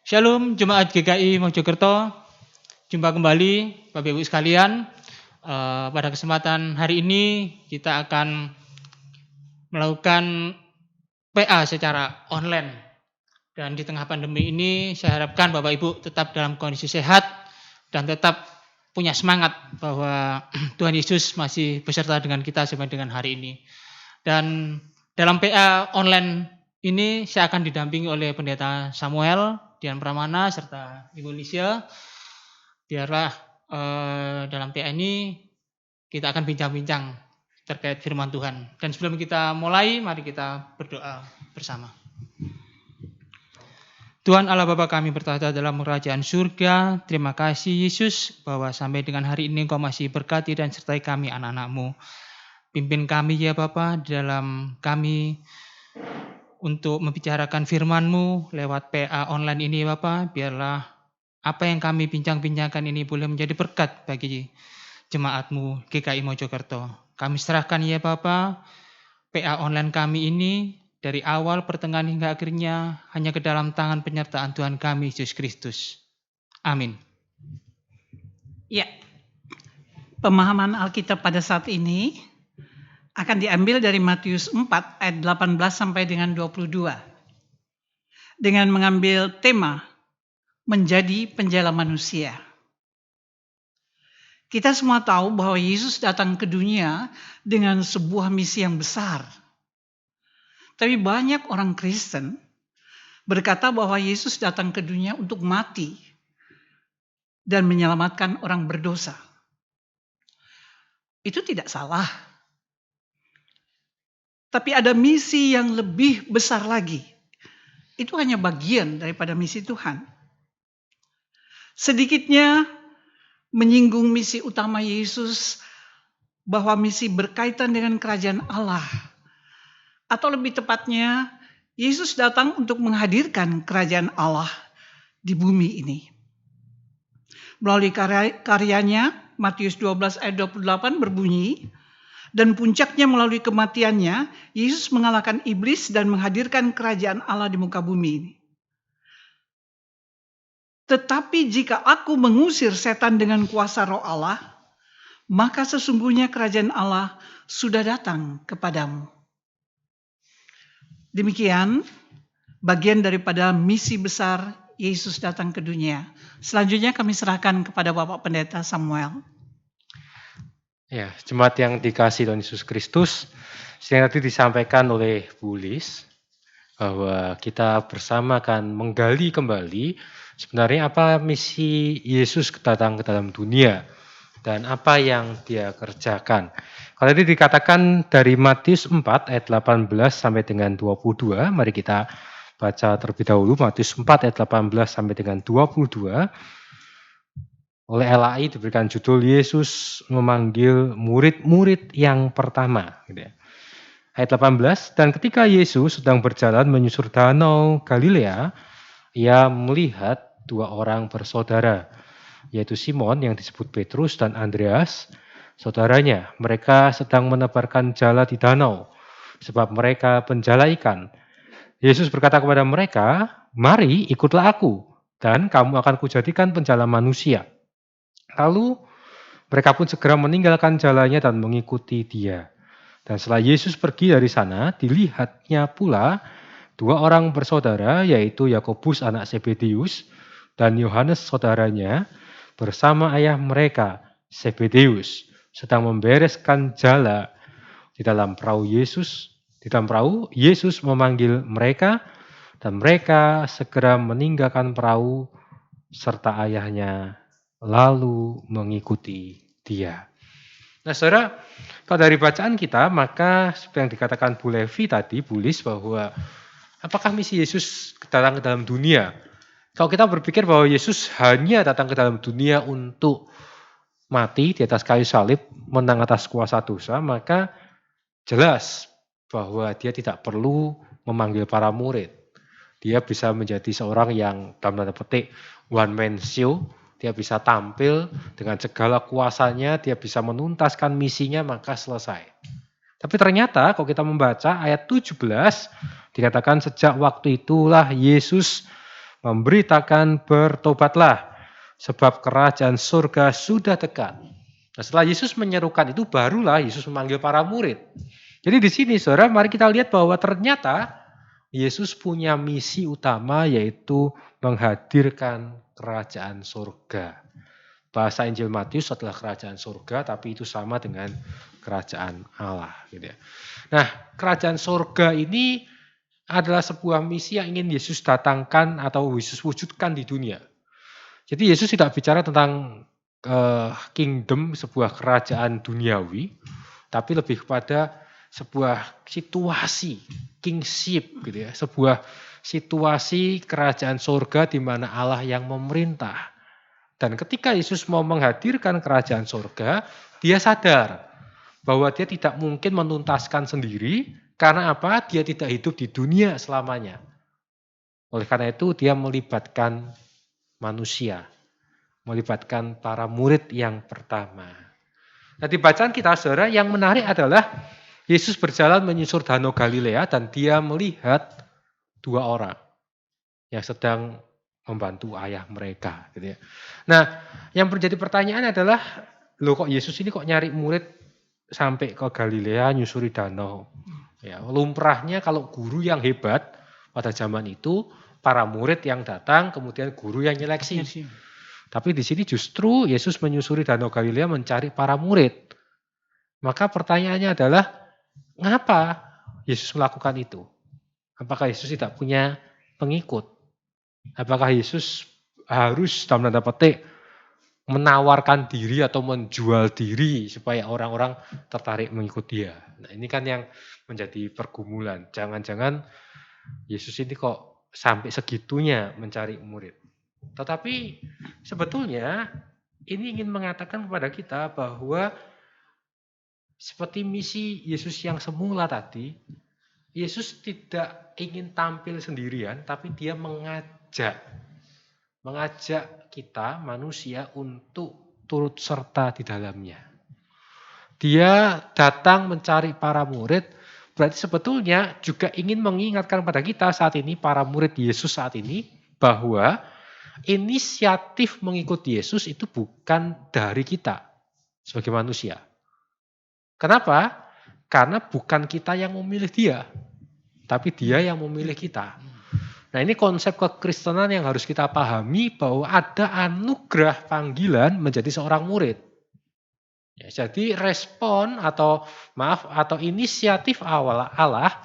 Shalom Jemaat GKI Mojokerto. Jumpa kembali Bapak Ibu sekalian. Pada kesempatan hari ini kita akan melakukan PA secara online. Dan di tengah pandemi ini saya harapkan Bapak Ibu tetap dalam kondisi sehat dan tetap punya semangat bahwa Tuhan Yesus masih beserta dengan kita sampai dengan hari ini. Dan dalam PA online ini saya akan didampingi oleh Pendeta Samuel Dian Pramana serta Ibu Lisya. Biarlah dalam PA ini kita akan bincang-bincang terkait firman Tuhan. Dan sebelum kita mulai, mari kita berdoa bersama. Tuhan Allah Bapa kami bertahta dalam kerajaan surga. Terima kasih Yesus bahwa sampai dengan hari ini Engkau masih berkati dan sertai kami anak-anak-Mu. Pimpin kami ya Bapa dalam kami untuk membicarakan firman-Mu lewat PA online ini Bapa. Biarlah apa yang kami bincang-bincangkan ini boleh menjadi berkat bagi jemaat-Mu GKI Mojokerto. Kami serahkan ya Bapa PA online kami ini dari awal pertengahan hingga akhirnya hanya ke dalam tangan penyertaan Tuhan kami Yesus Kristus. Amin. Ya, pemahaman Alkitab pada saat ini akan diambil dari Matius 4 ayat 18 sampai dengan 22. Dengan mengambil tema menjadi penjala manusia. Kita semua tahu bahwa Yesus datang ke dunia dengan sebuah misi yang besar. Tapi banyak orang Kristen berkata bahwa Yesus datang ke dunia untuk mati dan menyelamatkan orang berdosa. Itu tidak salah. Tapi ada misi yang lebih besar lagi. Itu hanya bagian daripada misi Tuhan. Sedikitnya menyinggung misi utama Yesus bahwa misi berkaitan dengan kerajaan Allah. Atau lebih tepatnya, Yesus datang untuk menghadirkan kerajaan Allah di bumi ini. Melalui karyanya, Matius 12 ayat 28 berbunyi, dan puncaknya melalui kematiannya, Yesus mengalahkan iblis dan menghadirkan kerajaan Allah di muka bumi ini. Tetapi jika aku mengusir setan dengan kuasa roh Allah, maka sesungguhnya kerajaan Allah sudah datang kepadamu. Demikian bagian daripada misi besar Yesus datang ke dunia. Selanjutnya kami serahkan kepada Bapak Pendeta Samuel. Ya, jemaat yang dikasihi Tuhan Yesus Kristus, yang tadi disampaikan oleh Bu Lis, bahwa kita bersama akan menggali kembali sebenarnya apa misi Yesus datang ke dalam dunia dan apa yang dia kerjakan. Kalau tadi dikatakan dari Matius 4 ayat 18 sampai dengan 22, mari kita baca terlebih dahulu Matius 4 ayat 18 sampai dengan 22. Oleh LAI diberikan judul Yesus memanggil murid-murid yang pertama. Ayat 18, dan ketika Yesus sedang berjalan menyusur danau Galilea, ia melihat dua orang bersaudara, yaitu Simon yang disebut Petrus dan Andreas, saudaranya. Mereka sedang menebarkan jala di danau, sebab mereka penjala ikan. Yesus berkata kepada mereka, mari ikutlah aku, dan kamu akan kujadikan penjala manusia. Lalu mereka pun segera meninggalkan jalannya dan mengikuti dia. Dan setelah Yesus pergi dari sana, dilihatnya pula dua orang bersaudara, yaitu Yakobus anak Zebedeus dan Yohanes saudaranya, bersama ayah mereka, Zebedeus, sedang membereskan jala di dalam perahu Yesus. Di dalam perahu, Yesus memanggil mereka, dan mereka segera meninggalkan perahu serta ayahnya, lalu mengikuti dia. Nah saudara, kalau dari bacaan kita, maka seperti yang dikatakan Bu Levi tadi, Bu Lis, bahwa apakah misi Yesus datang ke dalam dunia? Kalau kita berpikir bahwa Yesus hanya datang ke dalam dunia untuk mati di atas kayu salib, menang atas kuasa dosa, maka jelas bahwa dia tidak perlu memanggil para murid. Dia bisa menjadi seorang yang dalam tanda petik one man show. Dia bisa tampil dengan segala kuasanya, dia bisa menuntaskan misinya, maka selesai. Tapi ternyata kalau kita membaca ayat 17, dikatakan sejak waktu itulah Yesus memberitakan bertobatlah, sebab kerajaan surga sudah dekat. Nah, setelah Yesus menyerukan itu, barulah Yesus memanggil para murid. Jadi di sini, saudara, mari kita lihat bahwa ternyata Yesus punya misi utama, yaitu menghadirkan kerajaan surga. Bahasa Injil Matius adalah kerajaan surga, tapi itu sama dengan kerajaan Allah. Gitu ya. Nah, kerajaan surga ini adalah sebuah misi yang ingin Yesus datangkan atau Yesus wujudkan di dunia. Jadi Yesus tidak bicara tentang kingdom, sebuah kerajaan duniawi, tapi lebih kepada sebuah situasi kingship, gitu ya, sebuah situasi kerajaan surga di mana Allah yang memerintah. Dan ketika Yesus mau menghadirkan kerajaan surga, dia sadar bahwa dia tidak mungkin menuntaskan sendiri, karena apa? Dia tidak hidup di dunia selamanya. Oleh karena itu dia melibatkan manusia, melibatkan para murid yang pertama. Nah, di bacaan kita, saudara, yang menarik adalah Yesus berjalan menyusur Danau Galilea dan dia melihat dua orang yang sedang membantu ayah mereka. Gitu ya. Nah, yang menjadi pertanyaan adalah, loh kok Yesus ini kok nyari murid sampai ke Galilea nyusuri danau? Ya, lumrahnya kalau guru yang hebat pada zaman itu, para murid yang datang, kemudian guru yang nyeleksi. Tapi di sini justru Yesus menyusuri Danau Galilea mencari para murid. Maka pertanyaannya adalah, mengapa Yesus melakukan itu? Apakah Yesus tidak punya pengikut? Apakah Yesus harus dalam tanda petik menawarkan diri atau menjual diri supaya orang-orang tertarik mengikut dia? Nah, ini kan yang menjadi pergumulan. Jangan-jangan Yesus ini kok sampai segitunya mencari murid. Tetapi sebetulnya ini ingin mengatakan kepada kita bahwa seperti misi Yesus yang semula tadi, Yesus tidak ingin tampil sendirian, tapi dia mengajak kita manusia untuk turut serta di dalamnya. Dia datang mencari para murid, berarti sebetulnya juga ingin mengingatkan pada kita saat ini, para murid Yesus saat ini, bahwa inisiatif mengikuti Yesus itu bukan dari kita sebagai manusia. Kenapa? Karena bukan kita yang memilih dia, tapi dia yang memilih kita. Nah, ini konsep kekristenan yang harus kita pahami, bahwa ada anugerah panggilan menjadi seorang murid. Ya, jadi respon atau inisiatif awal Allah,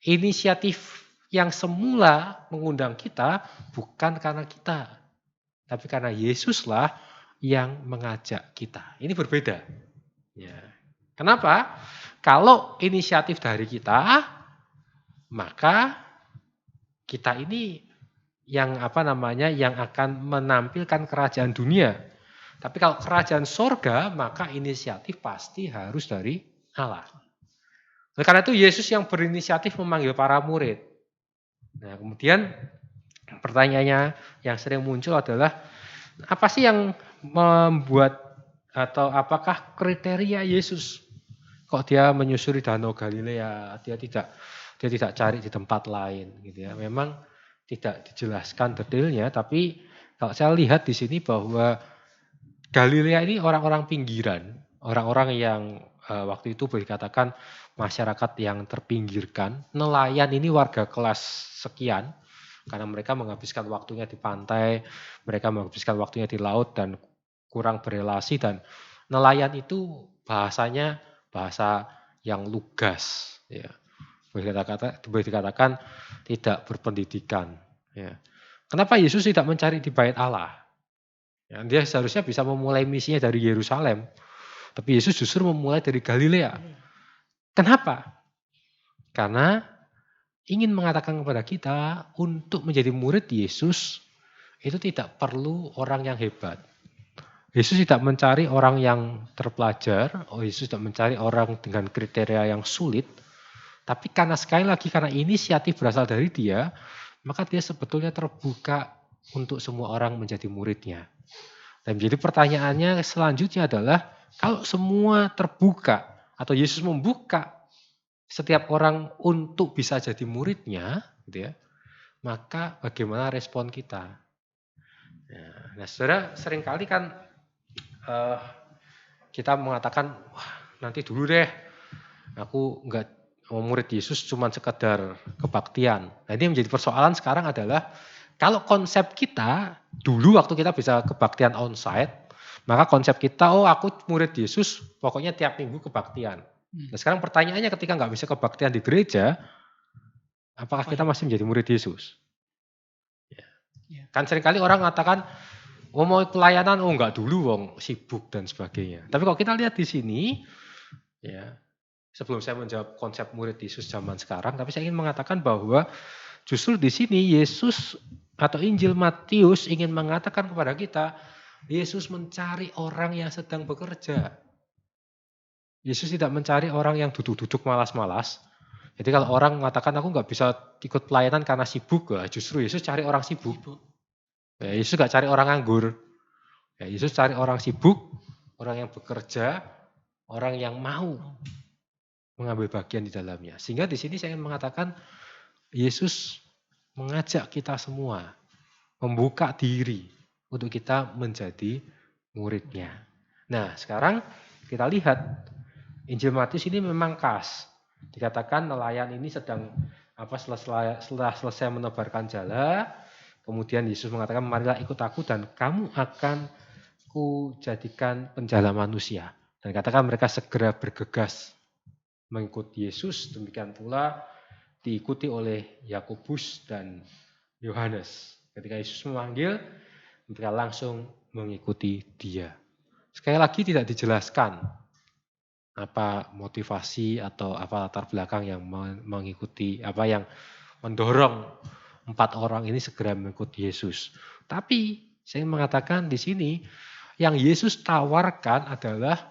inisiatif yang semula mengundang kita bukan karena kita, tapi karena Yesuslah yang mengajak kita. Ini berbeda. Ya. Kenapa? Kalau inisiatif dari kita, maka kita ini yang yang akan menampilkan kerajaan dunia. Tapi kalau kerajaan sorga, maka inisiatif pasti harus dari Allah. Oleh karena itu Yesus yang berinisiatif memanggil para murid. Nah, kemudian pertanyaannya yang sering muncul adalah, apa sih yang membuat atau apakah kriteria Yesus? Kok dia menyusuri Danau Galilea, dia tidak cari di tempat lain gitu ya. Memang tidak dijelaskan detailnya, tapi kalau saya lihat di sini bahwa Galilea ini orang-orang pinggiran, orang-orang yang waktu itu boleh dikatakan masyarakat yang terpinggirkan. Nelayan ini warga kelas sekian, karena mereka menghabiskan waktunya di pantai, mereka menghabiskan waktunya di laut dan kurang berelasi, dan nelayan itu bahasanya bahasa yang lugas, ya. Boleh dikatakan tidak berpendidikan. Ya. Kenapa Yesus tidak mencari di bait Allah? Ya, dia seharusnya bisa memulai misinya dari Yerusalem, tapi Yesus justru memulai dari Galilea. Kenapa? Karena ingin mengatakan kepada kita, untuk menjadi murid Yesus itu tidak perlu orang yang hebat. Yesus tidak mencari orang yang terpelajar, Yesus tidak mencari orang dengan kriteria yang sulit, tapi karena sekali lagi karena inisiatif berasal dari dia, maka dia sebetulnya terbuka untuk semua orang menjadi muridnya. Dan jadi pertanyaannya selanjutnya adalah, kalau semua terbuka atau Yesus membuka setiap orang untuk bisa jadi muridnya, gitu ya, maka bagaimana respon kita? Nah, saudara, seringkali kan kita mengatakan, wah nanti dulu deh, aku nggak mau murid Yesus cuma sekedar kebaktian. Nah ini yang menjadi persoalan sekarang adalah, kalau konsep kita dulu waktu kita bisa kebaktian onsite, maka konsep kita, oh aku murid Yesus pokoknya tiap minggu kebaktian. Nah sekarang pertanyaannya, ketika nggak bisa kebaktian di gereja, apakah kita masih menjadi murid Yesus? Kan seringkali orang mengatakan, oh mau pelayanan, oh enggak dulu wong sibuk dan sebagainya. Tapi kalau kita lihat di sini, ya sebelum saya menjawab konsep murid Yesus zaman sekarang, tapi saya ingin mengatakan bahwa justru di sini Yesus atau Injil Matius ingin mengatakan kepada kita, Yesus mencari orang yang sedang bekerja. Yesus tidak mencari orang yang duduk-duduk malas-malas. Jadi kalau orang mengatakan aku nggak bisa ikut pelayanan karena sibuk, justru Yesus cari orang sibuk. Ya, Yesus gak cari orang nganggur. Ya, Yesus cari orang sibuk, orang yang bekerja, orang yang mau mengambil bagian di dalamnya. Sehingga di sini saya ingin mengatakan, Yesus mengajak kita semua membuka diri untuk kita menjadi muridnya. Nah, sekarang kita lihat Injil Matius ini memang khas. Dikatakan nelayan ini sedang setelah selesai menebarkan jala, kemudian Yesus mengatakan, marilah ikut aku dan kamu akan ku jadikan penjala manusia. Dan katakan mereka segera bergegas mengikuti Yesus. Demikian pula diikuti oleh Yakobus dan Yohanes. Ketika Yesus memanggil, mereka langsung mengikuti dia. Sekali lagi tidak dijelaskan apa motivasi atau apa latar belakang yang mengikuti, apa yang mendorong 4 orang ini segera mengikuti Yesus. Tapi saya mengatakan di sini yang Yesus tawarkan adalah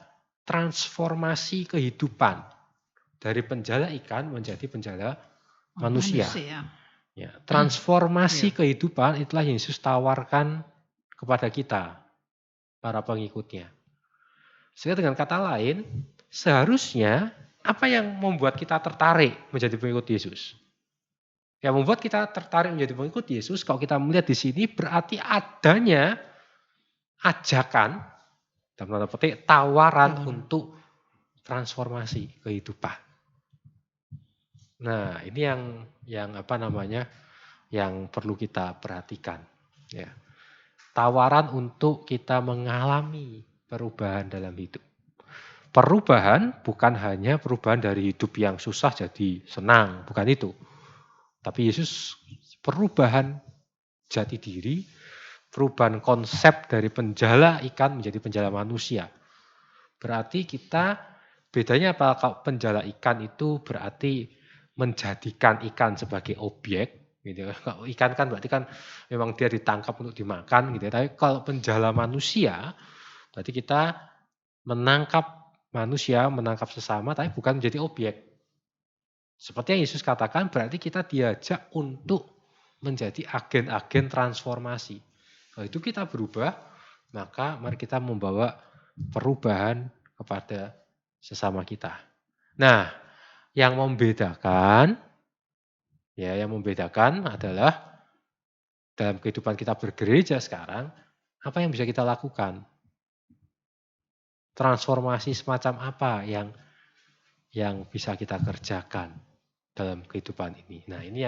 transformasi kehidupan dari penjala ikan menjadi penjala manusia. Ya, transformasi kehidupan itulah yang Yesus tawarkan kepada kita, para pengikutnya. Sehingga dengan kata lain, seharusnya apa yang membuat kita tertarik menjadi pengikut Yesus? Yang membuat kita tertarik menjadi pengikut Yesus, kalau kita melihat di sini berarti adanya ajakan, dalam tanda petik tawaran untuk transformasi kehidupan. Nah, ini yang perlu kita perhatikan. Ya. Tawaran untuk kita mengalami perubahan dalam hidup. Perubahan bukan hanya perubahan dari hidup yang susah jadi senang, bukan itu. Tapi Yesus perubahan jati diri, perubahan konsep dari penjala ikan menjadi penjala manusia. Berarti kita, bedanya apa? Kalau penjala ikan itu berarti menjadikan ikan sebagai objek, gitu. Kalau ikan kan berarti kan memang dia ditangkap untuk dimakan, gitu. Tapi kalau penjala manusia, berarti kita menangkap manusia, menangkap sesama, tapi bukan menjadi objek. Seperti yang Yesus katakan, berarti kita diajak untuk menjadi agen-agen transformasi. Kalau itu kita berubah, maka mari kita membawa perubahan kepada sesama kita. Nah, yang membedakan adalah dalam kehidupan kita bergereja sekarang, apa yang bisa kita lakukan? Transformasi semacam apa yang bisa kita kerjakan dalam kehidupan ini. Nah, ini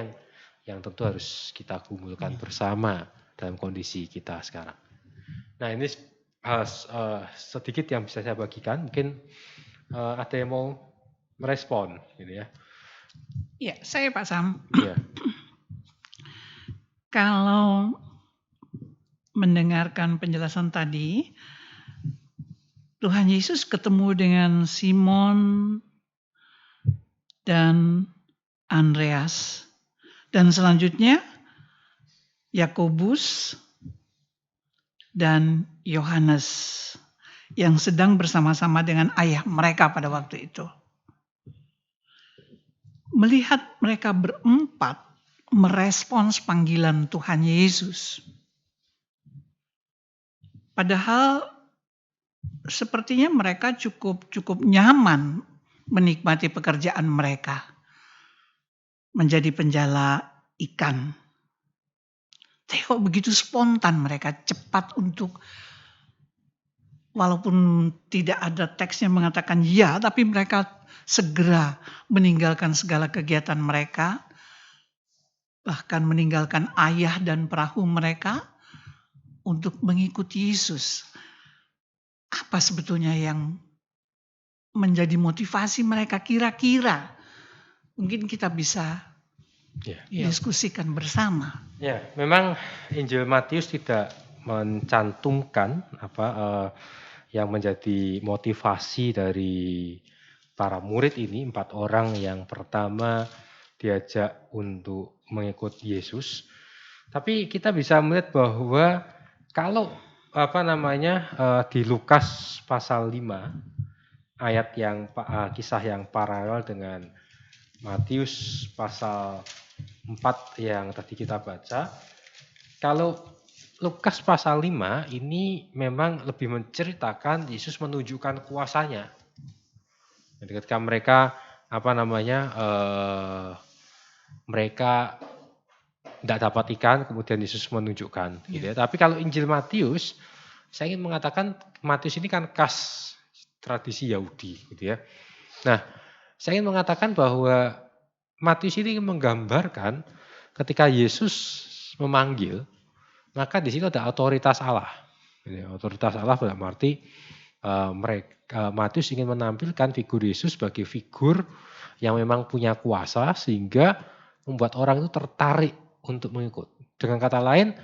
yang tentu harus kita kumpulkan bersama dalam kondisi kita sekarang. Nah, ini sedikit yang bisa saya bagikan. Mungkin ada yang mau merespon, gitu ya. Ya, saya Pak Sam. Ya. Kalau mendengarkan penjelasan tadi, Tuhan Yesus ketemu dengan Simon dan Andreas. Dan selanjutnya Yakobus dan Yohanes yang sedang bersama-sama dengan ayah mereka pada waktu itu. Melihat mereka berempat merespons panggilan Tuhan Yesus. Padahal sepertinya mereka cukup nyaman menikmati pekerjaan mereka menjadi penjala ikan. Tengok begitu spontan mereka, cepat untuk, walaupun tidak ada teksnya mengatakan ya, tapi mereka segera meninggalkan segala kegiatan mereka, bahkan meninggalkan ayah dan perahu mereka untuk mengikuti Yesus. Apa sebetulnya yang menjadi motivasi mereka kira-kira? Mungkin kita bisa Ya. diskusikan bersama. Ya, memang Injil Matius tidak mencantumkan yang menjadi motivasi dari para murid ini, 4 orang yang pertama diajak untuk mengikut Yesus. Tapi kita bisa melihat bahwa kalau di Lukas pasal 5 ayat yang kisah yang paralel dengan Matius pasal 4 yang tadi kita baca, kalau Lukas pasal 5 ini memang lebih menceritakan Yesus menunjukkan kuasanya. Ketika mereka mereka tidak dapat ikan, kemudian Yesus menunjukkan. Gitu ya. Tapi kalau Injil Matius, saya ingin mengatakan Matius ini kan khas tradisi Yahudi, gitu ya. Nah, saya ingin mengatakan bahwa Matius ini menggambarkan ketika Yesus memanggil, maka di situ ada otoritas Allah. Otoritas Allah dalam arti Matius ingin menampilkan figur Yesus sebagai figur yang memang punya kuasa sehingga membuat orang itu tertarik untuk mengikut. Dengan kata lain,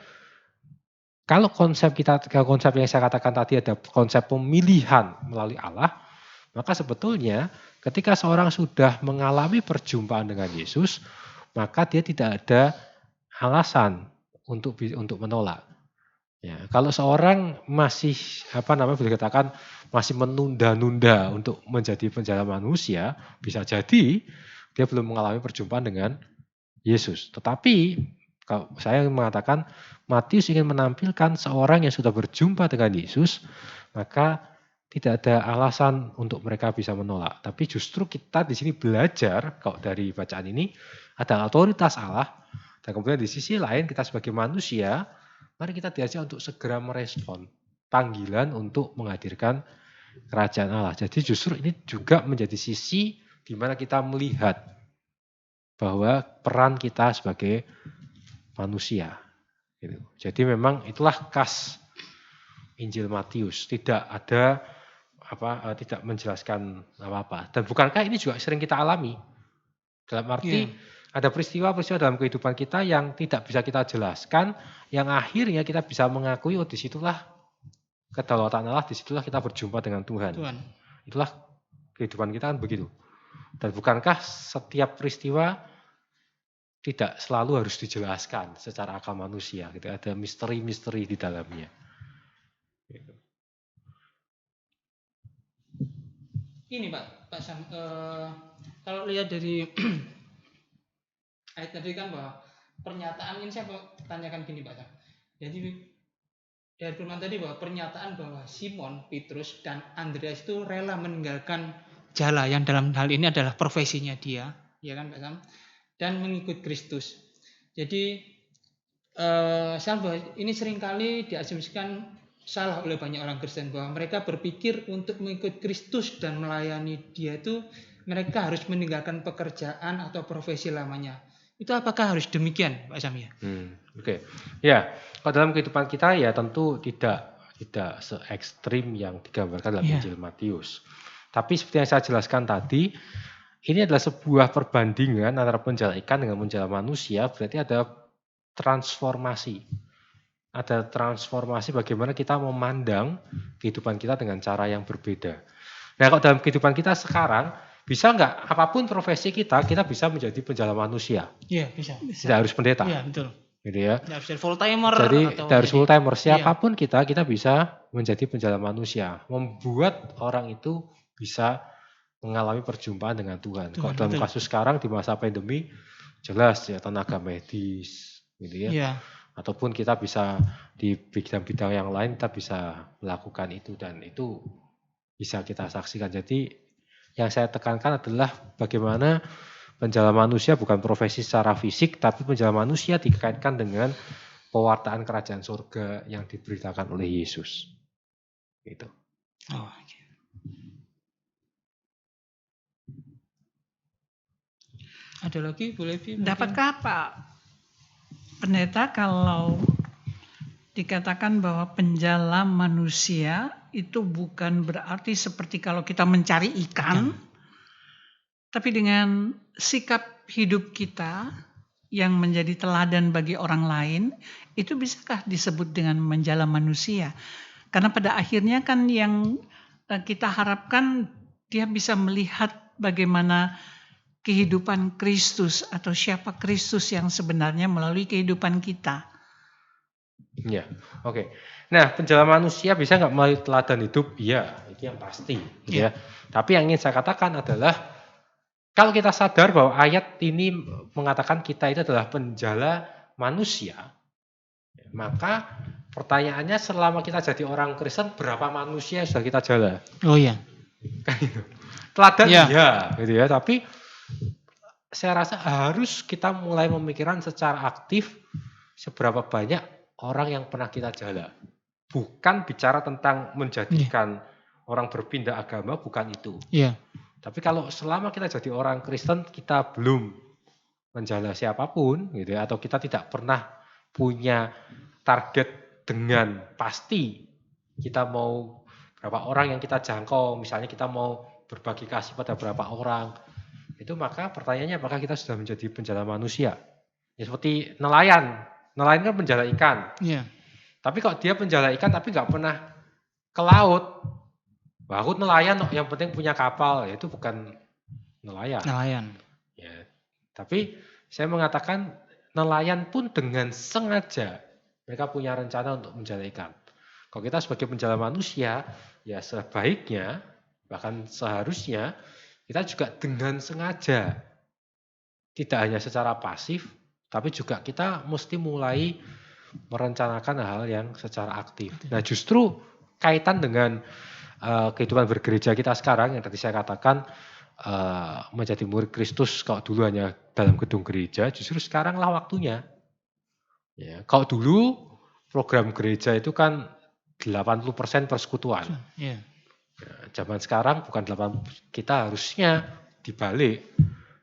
kalau konsep yang saya katakan tadi ada konsep pemilihan melalui Allah, maka sebetulnya ketika seorang sudah mengalami perjumpaan dengan Yesus, maka dia tidak ada alasan untuk menolak. Ya, kalau seorang masih boleh katakan masih menunda-nunda untuk menjadi penjala manusia, bisa jadi dia belum mengalami perjumpaan dengan Yesus. Tetapi kalau saya mengatakan Matius ingin menampilkan seorang yang sudah berjumpa dengan Yesus, maka tidak ada alasan untuk mereka bisa menolak. Tapi justru kita di sini belajar, kalau dari bacaan ini, ada otoritas Allah. Dan kemudian di sisi lain kita sebagai manusia, mari kita diajak untuk segera merespon panggilan untuk menghadirkan kerajaan Allah. Jadi justru ini juga menjadi sisi di mana kita melihat bahwa peran kita sebagai manusia. Gitu. Jadi memang itulah khas Injil Matius. Tidak ada tidak menjelaskan apa-apa. Dan bukankah ini juga sering kita alami? Dalam arti ada peristiwa-peristiwa dalam kehidupan kita yang tidak bisa kita jelaskan, yang akhirnya kita bisa mengakui disitulah kedaulatan Allah, disitulah kita berjumpa dengan Tuhan. Itulah kehidupan kita kan begitu. Dan bukankah setiap peristiwa tidak selalu harus dijelaskan secara akal manusia, gitu. Ada misteri-misteri di dalamnya. Gitu. Ini Pak Sam, kalau lihat dari ayat tadi kan bahwa pernyataan ini saya tanyakan gini Pak Sam. Jadi dari firman tadi bahwa pernyataan bahwa Simon, Petrus dan Andreas itu rela meninggalkan jala yang dalam hal ini adalah profesinya dia, ya kan Pak Sam, dan mengikut Kristus. Jadi ini seringkali diasumsikan salah oleh banyak orang Kristen bahwa mereka berpikir untuk mengikut Kristus dan melayani Dia itu mereka harus meninggalkan pekerjaan atau profesi lamanya. Itu apakah harus demikian, Pak Sam ya? Oke. Ya, kalau dalam kehidupan kita ya tentu tidak se ekstrim yang digambarkan dalam Injil Matius. Tapi seperti yang saya jelaskan tadi, ini adalah sebuah perbandingan antara penjala ikan dengan penjala manusia, berarti ada transformasi. Ada transformasi bagaimana kita memandang kehidupan kita dengan cara yang berbeda. Nah, kalau dalam kehidupan kita sekarang, bisa nggak apapun profesi kita bisa menjadi penjala manusia? Iya, bisa. Tidak harus pendeta. Iya, betul. Gitu ya. Tidak harus full timer. Jadi tidak harus full timer. Siapapun kita bisa menjadi penjala manusia. Membuat orang itu bisa mengalami perjumpaan dengan Tuhan. Kalau dalam kasus sekarang di masa pandemi, jelas ya tenaga medis, gitu ya. Iya. Ataupun kita bisa di bidang-bidang yang lain kita bisa melakukan itu dan itu bisa kita saksikan. Jadi yang saya tekankan adalah bagaimana penjala manusia bukan profesi secara fisik, tapi penjala manusia dikaitkan dengan pewartaan kerajaan surga yang diberitakan oleh Yesus. Gitu. Oh, oke. Ada lagi boleh Vi? Mungkin? Dapatkah Pak Pendeta kalau dikatakan bahwa penjala manusia itu bukan berarti seperti kalau kita mencari ikan, tapi dengan sikap hidup kita yang menjadi teladan bagi orang lain, itu bisakah disebut dengan menjala manusia? Karena pada akhirnya kan yang kita harapkan dia bisa melihat bagaimana kehidupan Kristus atau siapa Kristus yang sebenarnya melalui kehidupan kita. Ya, oke. Nah, penjala manusia bisa nggak melalui teladan hidup? Iya, itu yang pasti. Gitu ya. Tapi yang ingin saya katakan adalah kalau kita sadar bahwa ayat ini mengatakan kita itu adalah penjala manusia, maka pertanyaannya selama kita jadi orang Kristen berapa manusia yang sudah kita jala? Oh iya. Teladan Iya. iya, gitu ya. Tapi saya rasa harus kita mulai memikirkan secara aktif seberapa banyak orang yang pernah kita jala. Bukan bicara tentang menjadikan orang berpindah agama, bukan itu. Iya. Tapi kalau selama kita jadi orang Kristen, kita belum menjala siapapun, gitu ya, atau kita tidak pernah punya target dengan pasti kita mau berapa orang yang kita jangkau, misalnya kita mau berbagi kasih pada berapa orang, itu maka pertanyaannya apakah kita sudah menjadi penjala manusia? Ya seperti nelayan kan penjala ikan. Iya. Tapi kalau dia penjala ikan tapi nggak pernah ke laut, wah aku nelayan yang penting punya kapal, ya itu bukan nelayan. Nelayan. Ya, tapi saya mengatakan nelayan pun dengan sengaja mereka punya rencana untuk menjala ikan. Kalau kita sebagai penjala manusia, ya sebaiknya bahkan seharusnya kita juga dengan sengaja, tidak hanya secara pasif, tapi juga kita mesti mulai merencanakan hal yang secara aktif. Nah justru kaitan dengan kehidupan bergereja kita sekarang yang tadi saya katakan menjadi murid Kristus kalau dulu hanya dalam gedung gereja, justru sekaranglah waktunya. Ya, kalau dulu program gereja itu kan 80% persekutuan. Iya. Ya, zaman sekarang bukan 80, kita harusnya dibalik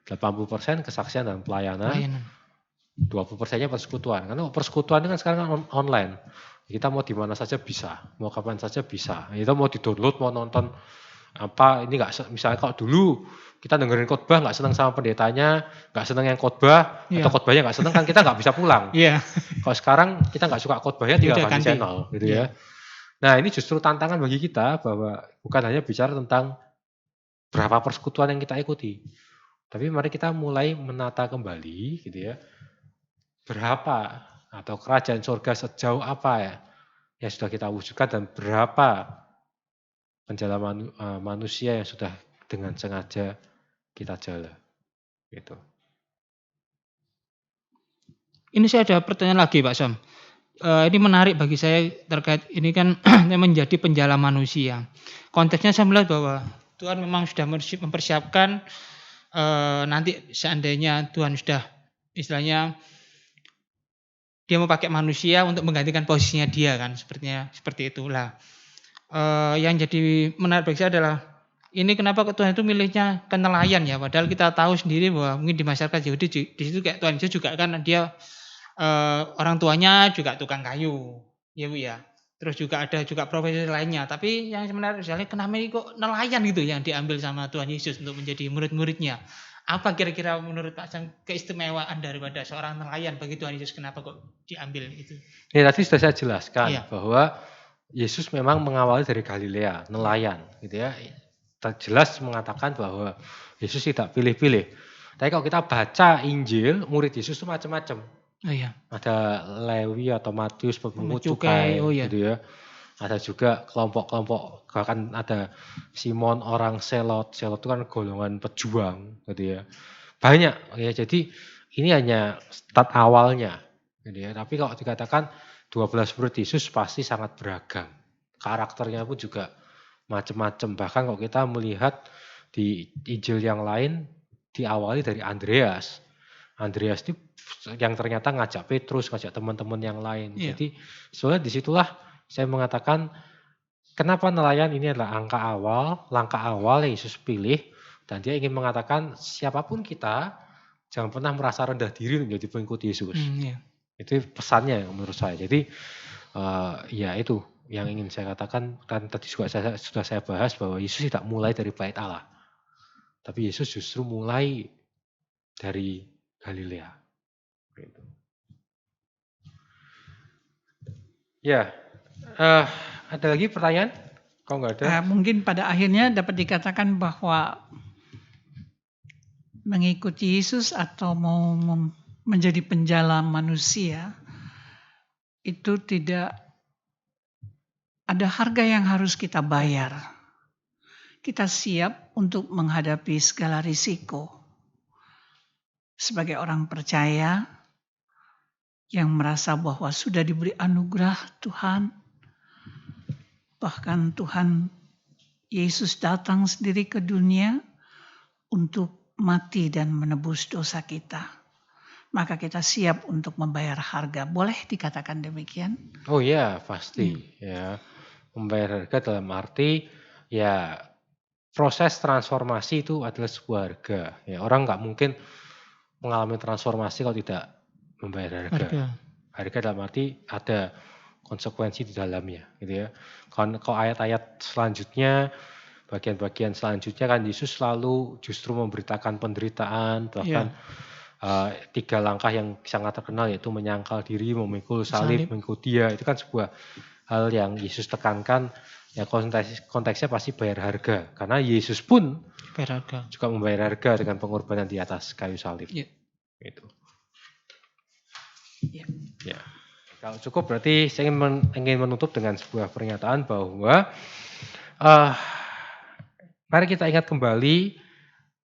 80% kesaksian dan pelayanan. 20%-nya persekutuan. Karena persekutuan itu kan sekarang online. Kita mau di mana saja bisa, mau kapan saja bisa. Kita mau di-download, mau nonton apa, ini enggak, misalnya kalau dulu kita dengerin khotbah enggak senang sama pendetanya, enggak senang yang khotbah, atau khotbahnya enggak senang kan kita enggak bisa pulang. Iya. Kalau sekarang kita enggak suka khotbahnya tinggal ganti channel gitu ya. Nah, ini justru tantangan bagi kita bahwa bukan hanya bicara tentang berapa persekutuan yang kita ikuti. Tapi mari kita mulai menata kembali gitu ya. Berapa atau kerajaan surga sejauh apa ya yang sudah kita wujudkan dan berapa penjala manusia yang sudah dengan sengaja kita jala. Gitu. Ini saya ada pertanyaan lagi Pak Sam. Ini menarik bagi saya terkait ini kan menjadi penjala manusia. Konteksnya saya melihat bahwa Tuhan memang sudah mempersiapkan nanti seandainya Tuhan sudah istilahnya dia mau pakai manusia untuk menggantikan posisinya dia kan, seperti itulah. Yang jadi menarik bagi saya adalah ini kenapa Tuhan itu milihnya ke nelayan ya, padahal kita tahu sendiri bahwa mungkin di masyarakat Yahudi di situ kayak Tuhan Yesus juga kan dia orang tuanya juga tukang kayu, ya Bu ya. Terus juga ada juga profesi lainnya, tapi yang menarik misalnya kenapa ini kok nelayan gitu yang diambil sama Tuhan Yesus untuk menjadi murid-muridnya. Apa kira-kira menurut Pak Sam keistimewaan daripada seorang nelayan bagi Tuhan Yesus, kenapa kok diambil itu? Ini tadi sudah saya jelaskan bahwa Yesus memang mengawali dari Galilea, nelayan gitu ya. Jelas mengatakan bahwa Yesus tidak pilih-pilih. Tapi kalau kita baca Injil, murid Yesus itu macam-macam. Oh iya. Ada Lewi atau Matius pemungut cukai gitu ya. Ada juga kelompok-kelompok, bahkan ada Simon orang Selot. Selot itu kan golongan pejuang gitu ya. Banyak ya. Jadi ini hanya start awalnya gitu ya. Tapi kalau dikatakan 12 murid Yesus pasti sangat beragam. Karakternya pun juga macam-macam. Bahkan kalau kita melihat di Injil yang lain diawali dari Andreas. Andreas itu yang ternyata ngajak Petrus, ngajak teman-teman yang lain. Iya. Jadi sebenarnya disitulah saya mengatakan kenapa nelayan ini adalah langkah awal yang Yesus pilih, dan dia ingin mengatakan siapapun kita jangan pernah merasa rendah diri menjadi pengikut Yesus. Iya. Itu pesannya menurut saya. Jadi ya itu yang ingin saya katakan, dan tadi juga sudah saya bahas bahwa Yesus tidak mulai dari bait Allah, tapi Yesus justru mulai dari Galilea. Gitu. Ya, ada lagi pertanyaan? Kalau nggak ada, Mungkin pada akhirnya dapat dikatakan bahwa mengikuti Yesus atau mau menjadi penjala manusia itu tidak ada harga yang harus kita bayar. Kita siap untuk menghadapi segala risiko. Sebagai orang percaya yang merasa bahwa sudah diberi anugerah Tuhan, bahkan Tuhan Yesus datang sendiri ke dunia untuk mati dan menebus dosa kita. Maka kita siap untuk membayar harga. Boleh dikatakan demikian? oh ya pasti ya, membayar harga dalam arti ya proses transformasi itu adalah sebuah harga. Ya, orang nggak mungkin mengalami transformasi kalau tidak membayar harga. Harga dalam arti ada konsekuensi di dalamnya, gitu ya. Kalau ayat-ayat selanjutnya, bagian-bagian selanjutnya kan Yesus selalu justru memberitakan penderitaan, bahkan 3 langkah yang sangat terkenal yaitu menyangkal diri, memikul salib, mengikut Dia. Itu kan sebuah hal yang Yesus tekankan. Ya konteksnya pasti bayar harga, karena Yesus pun Bayar harga. juga membayar harga dengan pengorbanan di atas kayu salib. Iya. Gitu. Ya. Ya. Kalau cukup berarti saya ingin menutup dengan sebuah pernyataan bahwa mari kita ingat kembali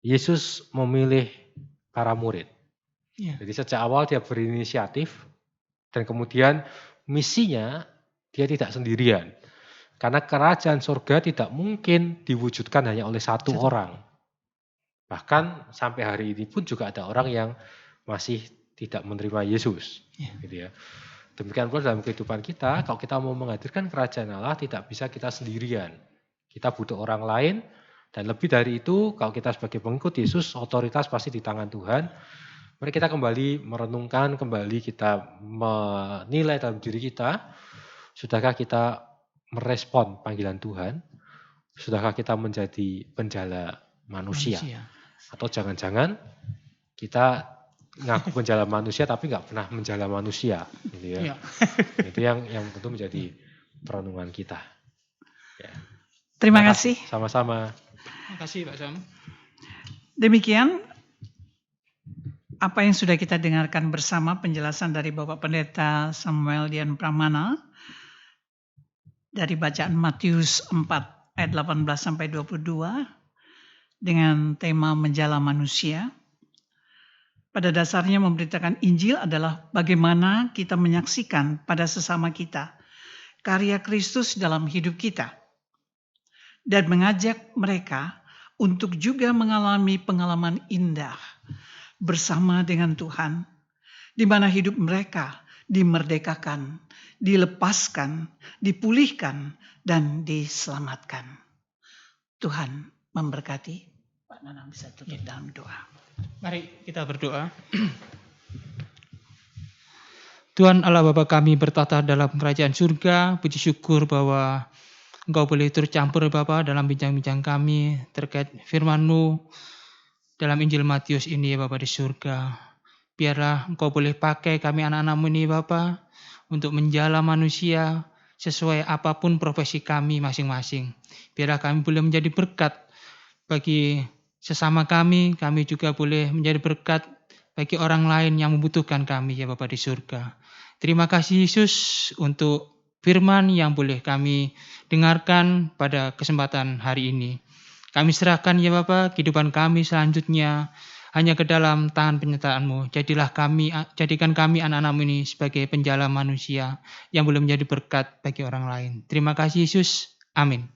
Yesus memilih para murid. Iya. Jadi sejak awal dia berinisiatif dan kemudian misinya dia tidak sendirian. Karena kerajaan surga tidak mungkin diwujudkan hanya oleh satu orang. Bahkan sampai hari ini pun juga ada orang yang masih tidak menerima Yesus. Gitu ya. Demikian pula dalam kehidupan kita, kalau kita mau menghadirkan kerajaan Allah tidak bisa kita sendirian. Kita butuh orang lain, dan lebih dari itu kalau kita sebagai pengikut Yesus, otoritas pasti di tangan Tuhan. Mari kita kembali merenungkan, kembali kita menilai dalam diri kita, sudahkah kita merespon panggilan Tuhan? Sudahkah kita menjadi penjala manusia? Atau jangan-jangan kita ngaku penjala manusia tapi nggak pernah menjala manusia, gitu ya. Itu yang tentu menjadi perenungan kita. Ya. Terima kasih. Sama-sama. Terima kasih Pak Sam. Demikian apa yang sudah kita dengarkan bersama penjelasan dari Bapak Pendeta Samuel Dian Pramana dari bacaan Matius 4 ayat 18 sampai 22 dengan tema menjala manusia. Pada dasarnya memberitakan Injil adalah bagaimana kita menyaksikan pada sesama kita karya Kristus dalam hidup kita dan mengajak mereka untuk juga mengalami pengalaman indah bersama dengan Tuhan, di mana hidup mereka dimerdekakan, dilepaskan, dipulihkan, dan diselamatkan. Tuhan memberkati. Pak Nanang bisa tutup dalam doa. Mari kita berdoa. Tuhan Allah Bapa kami bertata dalam kerajaan surga, puji syukur bahwa Engkau boleh turut campur Bapa dalam bincang-bincang kami terkait firman-Mu dalam Injil Matius ini Bapa di surga. Biarlah Engkau boleh pakai kami anak-anak-Mu ini Bapa untuk menjala manusia sesuai apapun profesi kami masing-masing. Biarlah kami boleh menjadi berkat bagi sesama kami juga boleh menjadi berkat bagi orang lain yang membutuhkan kami ya Bapa di surga. Terima kasih Yesus untuk firman yang boleh kami dengarkan pada kesempatan hari ini. Kami serahkan ya Bapa kehidupan kami selanjutnya hanya ke dalam tangan penyertaan-Mu. Jadikan kami anak-anak-Mu ini sebagai penjala manusia yang boleh menjadi berkat bagi orang lain. Terima kasih Yesus. Amin.